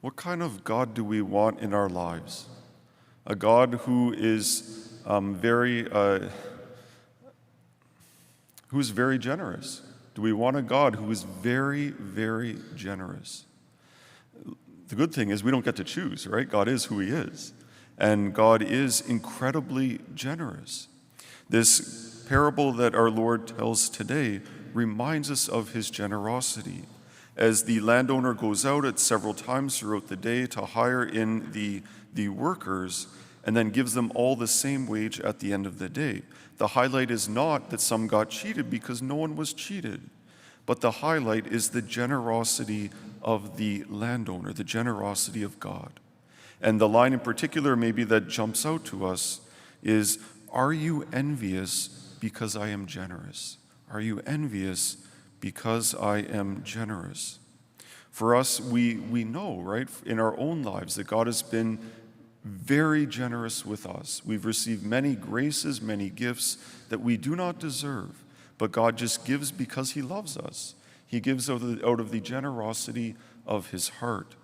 What kind of God do we want in our lives? A God who is very generous. Do we want a God who is very, very generous? The good thing is we don't get to choose, right? God is who he is. And God is incredibly generous. This parable that our Lord tells today reminds us of his generosity. As the landowner goes out at several times throughout the day to hire in the workers and then gives them all the same wage at the end of the day. The highlight is not that some got cheated, because no one was cheated, but the highlight is the generosity of the landowner, the generosity of God. And the line in particular maybe that jumps out to us is, "Are you envious because I am generous?" Are you envious because I am generous? For us, we know, right, in our own lives that God has been very generous with us. We've received many graces, many gifts that we do not deserve, but God just gives because he loves us. He gives out of the generosity of his heart.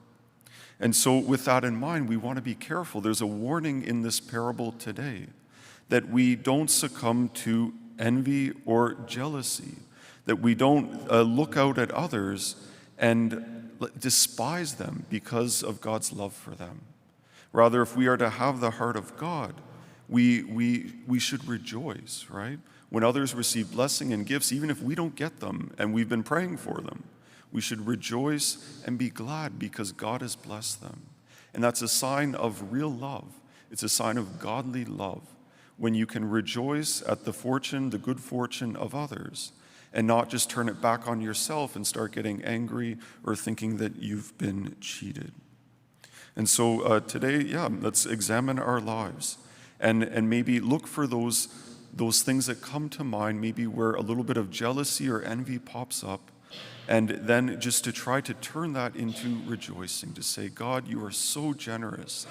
And so with that in mind, we want to be careful. There's a warning in this parable today that we don't succumb to envy or jealousy, that we don't look out at others and despise them because of God's love for them. Rather, if we are to have the heart of God, we should rejoice, right? When others receive blessing and gifts, even if we don't get them and we've been praying for them, we should rejoice and be glad because God has blessed them. And that's a sign of real love. It's a sign of godly love when you can rejoice at the good fortune of others and not just turn it back on yourself and start getting angry or thinking that you've been cheated. And so today, let's examine our lives and maybe look for those things that come to mind, maybe where a little bit of jealousy or envy pops up, and then just to try to turn that into rejoicing, to say, God, you are so generous.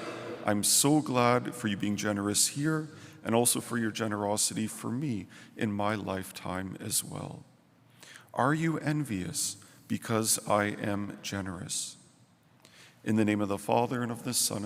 I'm so glad for you being generous here and also for your generosity for me in my lifetime as well. Are you envious because I am generous? In the name of the Father, and of the Son,